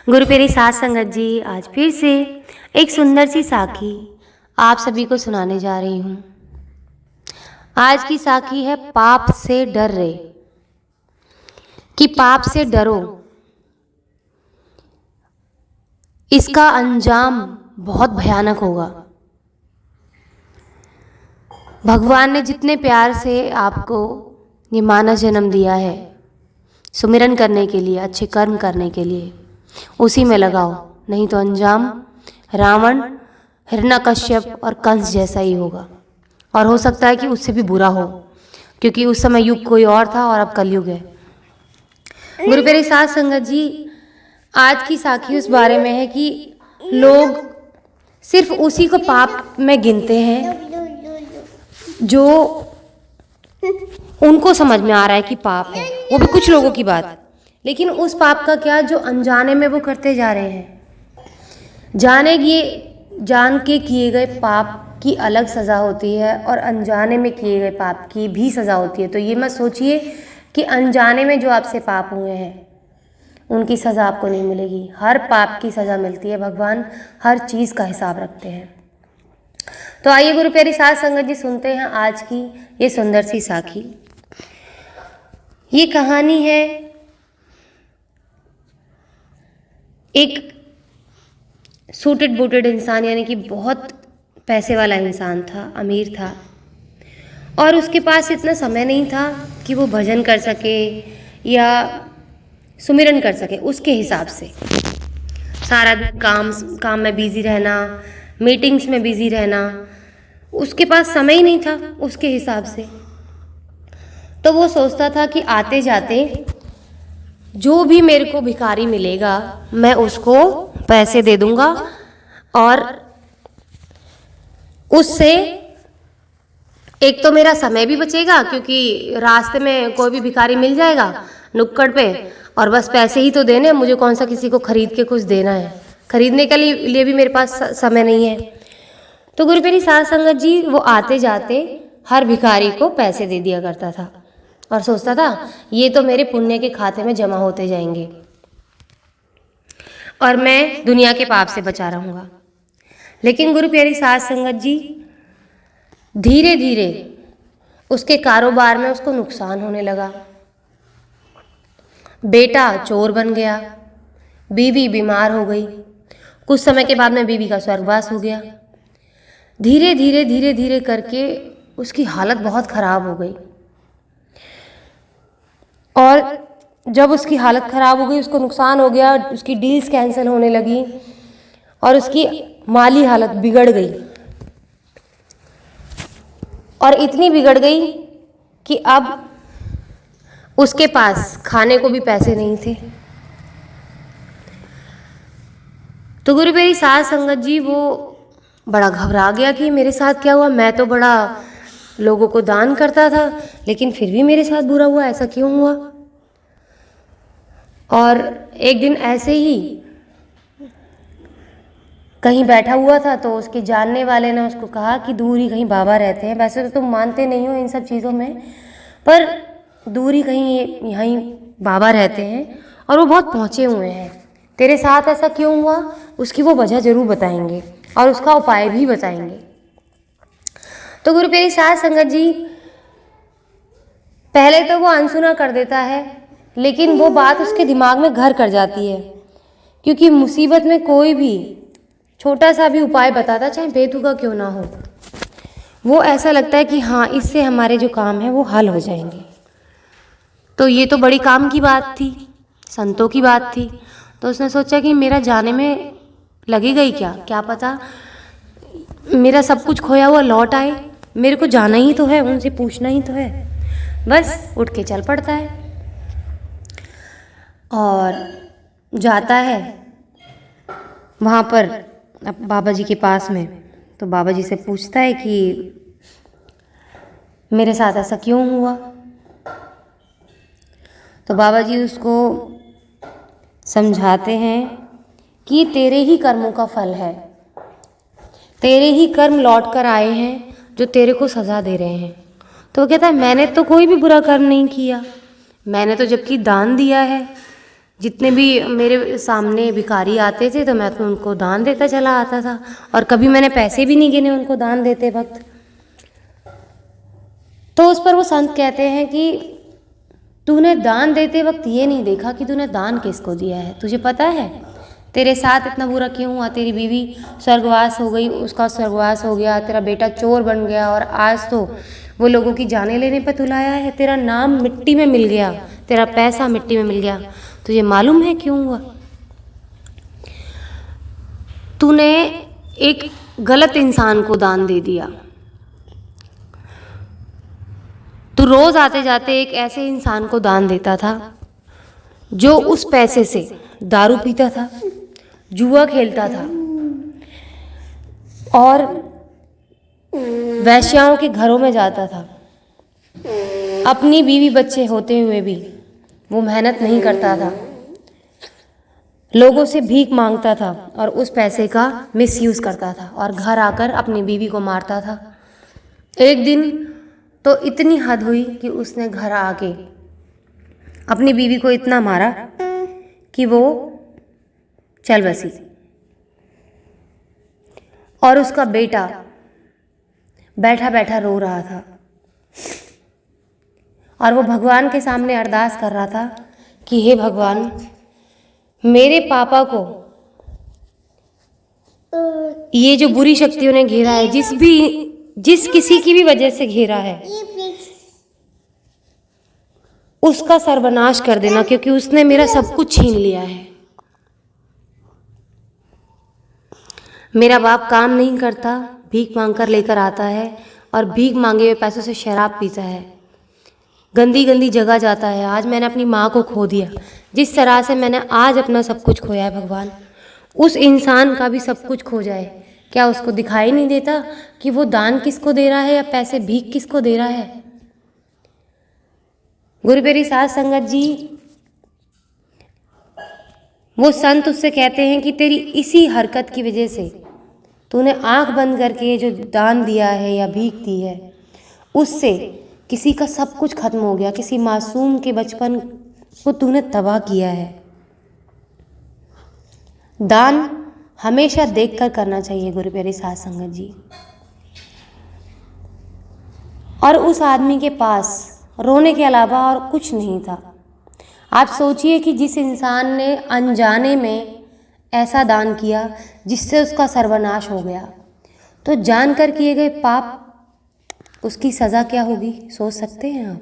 गुरु प्यारी साथ संगत जी, आज फिर से एक सुंदर सी साखी आप सभी को सुनाने जा रही हूँ। आज की साखी है पाप से डर रहे, कि पाप से डरो, इसका अंजाम बहुत भयानक होगा। भगवान ने जितने प्यार से आपको ये मानव जन्म दिया है सुमिरन करने के लिए, अच्छे कर्म करने के लिए, उसी में लगाओ, नहीं तो अंजाम रावण, हिरण्यकश्यप और कंस जैसा ही होगा। और हो सकता है कि उससे भी बुरा हो, क्योंकि उस समय युग कोई और था और अब कलयुग है। गुरु प्यारे साथ संगत जी, आज की साखी उस बारे में है कि लोग सिर्फ उसी को पाप में गिनते हैं जो उनको समझ में आ रहा है कि पाप है, वो भी कुछ लोगों की बात। लेकिन उस पाप का क्या जो अनजाने में वो करते जा रहे हैं। जान के किए गए पाप की अलग सज़ा होती है और अनजाने में किए गए पाप की भी सज़ा होती है। तो ये मत सोचिए कि अनजाने में जो आपसे पाप हुए हैं उनकी सज़ा आपको नहीं मिलेगी। हर पाप की सज़ा मिलती है। भगवान हर चीज़ का हिसाब रखते हैं। तो आइए गुरु प्यारी साथ संगत जी, सुनते हैं आज की ये सुंदर सी साखी। ये कहानी है एक सूटेड बूटेड इंसान, यानी कि बहुत पैसे वाला इंसान था, अमीर था, और उसके पास इतना समय नहीं था कि वो भजन कर सके या सुमिरन कर सके। उसके हिसाब से सारा दिन काम में बिजी रहना, मीटिंग्स में बिजी रहना, उसके पास समय ही नहीं था उसके हिसाब से। तो वो सोचता था कि आते जाते जो भी मेरे को भिखारी मिलेगा मैं उसको पैसे दे दूंगा, और उससे एक तो मेरा समय भी बचेगा, क्योंकि रास्ते में कोई भी भिखारी मिल जाएगा नुक्कड़ पे, और बस पैसे ही तो देने, मुझे कौन सा किसी को खरीद के कुछ देना है, खरीदने के लिए भी मेरे पास समय नहीं है। तो गुरु प्यारी साथ संगत जी, वो आते जाते हर भिखारी को पैसे दे दिया करता था और सोचता था ये तो मेरे पुण्य के खाते में जमा होते जाएंगे और मैं दुनिया के पाप से बचा रहूँगा। लेकिन गुरु प्यारी साथ संगत जी, धीरे धीरे उसके कारोबार में उसको नुकसान होने लगा। बेटा चोर बन गया, बीवी बीमार हो गई, कुछ समय के बाद में बीवी का स्वर्गवास हो गया। धीरे धीरे धीरे धीरे करके उसकी हालत बहुत ख़राब हो गई, और जब उसकी हालत ख़राब हो गई, उसको नुकसान हो गया, उसकी डील्स कैंसिल होने लगी और उसकी माली हालत बिगड़ गई। और इतनी बिगड़ गई कि अब उसके पास खाने को भी पैसे नहीं थे। तो गुरु प्यारी साथ संगत जी, वो बड़ा घबरा गया कि मेरे साथ क्या हुआ। मैं तो बड़ा लोगों को दान करता था, लेकिन फिर भी मेरे साथ बुरा हुआ, ऐसा क्यों हुआ। और एक दिन ऐसे ही कहीं बैठा हुआ था तो उसके जानने वाले ने उसको कहा कि दूर ही कहीं बाबा रहते हैं। वैसे तो तुम मानते नहीं हो इन सब चीज़ों में, पर दूर ही कहीं यहीं बाबा रहते हैं और वो बहुत पहुँचे हुए हैं। तेरे साथ ऐसा क्यों हुआ, उसकी वो वजह ज़रूर बताएंगे और उसका उपाय भी बताएंगे। तो गुरु प्यारी साथ संगत जी, पहले तो वो अनसुना कर देता है, लेकिन वो बात उसके दिमाग में घर कर जाती है, क्योंकि मुसीबत में कोई भी छोटा सा भी उपाय बताता, चाहे बेतुका क्यों ना हो, वो ऐसा लगता है कि हाँ, इससे हमारे जो काम है वो हल हो जाएंगे। तो ये तो बड़ी काम की बात थी, संतों की बात थी। तो उसने सोचा कि मेरा जाने में लगेगा ही क्या, क्या पता मेरा सब कुछ खोया हुआ लौट आए, मेरे को जाना ही तो है, उनसे पूछना ही तो है। बस उठ के चल पड़ता है और जाता है वहाँ पर बाबा जी के पास में। तो बाबा जी से पूछता है कि मेरे साथ ऐसा क्यों हुआ। तो बाबा जी उसको समझाते हैं कि तेरे ही कर्मों का फल है, तेरे ही कर्म लौट कर आए हैं जो तेरे को सज़ा दे रहे हैं। तो वो कहता है मैंने तो कोई भी बुरा कर्म नहीं किया, मैंने तो जबकि दान दिया है, जितने भी मेरे सामने भिखारी आते थे तो मैं तो उनको दान देता चला आता था, और कभी मैंने पैसे भी नहीं गिने उनको दान देते वक्त। तो उस पर वो संत कहते हैं कि तूने दान देते वक्त ये नहीं देखा कि तूने दान किसको दिया है। तुझे पता है तेरे साथ इतना बुरा क्यों हुआ? तेरी बीवी स्वर्गवास हो गई, उसका स्वर्गवास हो गया, तेरा बेटा चोर बन गया, और आज तो वो लोगों की जाने लेने पर तुलाया है। तेरा नाम मिट्टी में मिल गया, तेरा पैसा मिट्टी में मिल गया। तुझे मालूम है क्यों हुआ? तूने एक गलत इंसान को दान दे दिया। तू रोज आते जाते एक ऐसे इंसान को दान देता था जो उस पैसे से दारू पीता था, जुआ खेलता था, और वैश्याओं के घरों में जाता था। अपनी बीवी बच्चे होते हुए भी वो मेहनत नहीं करता था, लोगों से भीख मांगता था और उस पैसे का मिसयूज करता था, और घर आकर अपनी बीवी को मारता था। एक दिन तो इतनी हद हुई कि उसने घर आके अपनी बीवी को इतना मारा कि वो चल बसी, और उसका बेटा बैठा बैठा रो रहा था, और वो भगवान के सामने अरदास कर रहा था कि हे भगवान, मेरे पापा को ये जो बुरी शक्तियों ने घेरा है, जिस किसी की भी वजह से घेरा है, उसका सर्वनाश कर देना, क्योंकि उसने मेरा सब कुछ छीन लिया है। मेरा बाप काम नहीं करता, भीख मांगकर लेकर आता है, और भीख मांगे हुए पैसों से शराब पीता है, गंदी गंदी जगह जाता है। आज मैंने अपनी माँ को खो दिया, जिस तरह से मैंने आज अपना सब कुछ खोया है भगवान, उस इंसान का भी सब कुछ खो जाए। क्या उसको दिखाई नहीं देता कि वो दान किसको दे रहा है या पैसे भीख किसको दे रहा है? गुरु प्यारी साध संगत जी, वो संत उससे कहते हैं कि तेरी इसी हरकत की वजह से तूने आंख बंद करके जो दान दिया है या भीख दी है, उससे किसी का सब कुछ खत्म हो गया, किसी मासूम के बचपन को तूने तबाह किया है। दान हमेशा देखकर करना चाहिए गुरु प्यारी साध संगत जी। और उस आदमी के पास रोने के अलावा और कुछ नहीं था। आप सोचिए कि जिस इंसान ने अनजाने में ऐसा दान किया जिससे उसका सर्वनाश हो गया, तो जानकर किए गए पाप, उसकी सज़ा क्या होगी, सोच सकते हैं आप?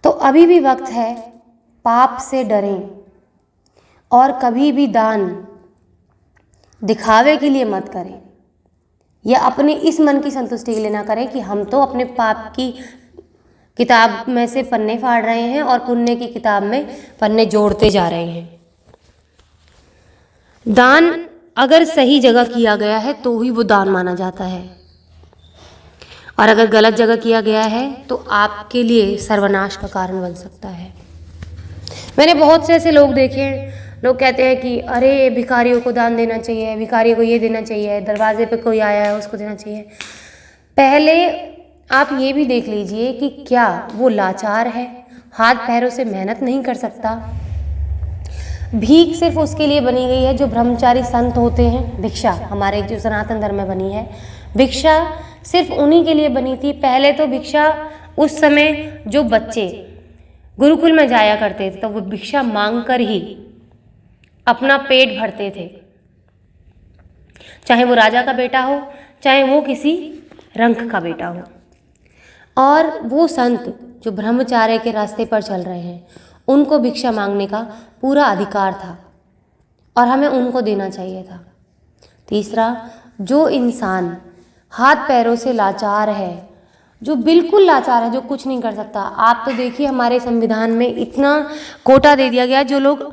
तो अभी भी वक्त है, पाप से डरें, और कभी भी दान दिखावे के लिए मत करें, या अपने इस मन की संतुष्टि के लिए ना करें कि हम तो अपने पाप की किताब में से पन्ने फाड़ रहे हैं और पुण्य की किताब में पन्ने जोड़ते जा रहे हैं। दान अगर सही जगह किया गया है तो ही वो दान माना जाता है, और अगर गलत जगह किया गया है तो आपके लिए सर्वनाश का कारण बन सकता है। मैंने बहुत से ऐसे लोग देखे हैं, लोग कहते हैं कि अरे भिखारियों को दान देना चाहिए, भिखारी को ये देना चाहिए, दरवाजे पे कोई आया है उसको देना चाहिए। पहले आप ये भी देख लीजिए कि क्या वो लाचार है, हाथ पैरों से मेहनत नहीं कर सकता। भीख सिर्फ उसके लिए बनी गई है जो ब्रह्मचारी संत होते हैं। भिक्षा हमारे जो सनातन धर्म में बनी है, भिक्षा सिर्फ उन्हीं के लिए बनी थी। पहले तो भिक्षा उस समय जो बच्चे गुरुकुल में जाया करते थे तो वो भिक्षा मांगकर ही अपना पेट भरते थे, चाहे वो राजा का बेटा हो, चाहे वो किसी रंक का बेटा हो। और वो संत जो ब्रह्मचार्य के रास्ते पर चल रहे हैं, उनको भिक्षा मांगने का पूरा अधिकार था और हमें उनको देना चाहिए था। तीसरा, जो इंसान हाथ पैरों से लाचार है, जो बिल्कुल लाचार है, जो कुछ नहीं कर सकता। आप तो देखिए हमारे संविधान में इतना कोटा दे दिया गया, जो लोग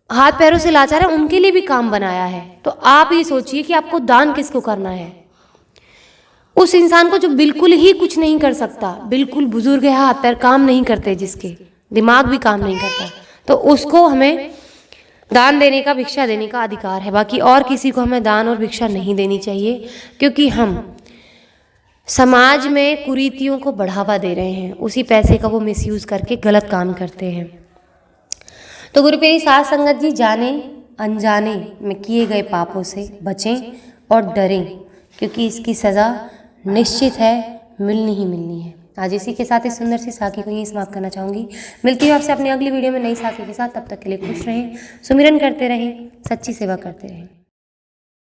हाथ पैरों से लाचार है उनके लिए भी काम बनाया है। तो आप ये सोचिए कि आपको दान किसको करना है? उस इंसान को जो बिल्कुल ही कुछ नहीं कर सकता, बिल्कुल बुजुर्ग है, हाथ पैर काम नहीं करते, जिसके दिमाग भी काम नहीं करता, तो उसको हमें दान देने का, भिक्षा देने का अधिकार है। बाकी और किसी को हमें दान और भिक्षा नहीं देनी चाहिए, क्योंकि हम समाज में कुरीतियों को बढ़ावा दे रहे हैं। उसी पैसे का वो मिसयूज करके गलत काम करते हैं। तो गुरु प्यारी साध संगत जी, जाने अनजाने में किए गए पापों से बचें और डरें, क्योंकि इसकी सज़ा निश्चित है, मिलनी ही मिलनी है। आज इसी के साथ इस सुंदर सी साखी को यहीं समाप्त करना चाहूँगी। मिलती हूँ आपसे अपनी अगली वीडियो में नई साखी के साथ। तब तक के लिए खुश रहें, सुमिरन करते रहें, सच्ची सेवा करते रहें।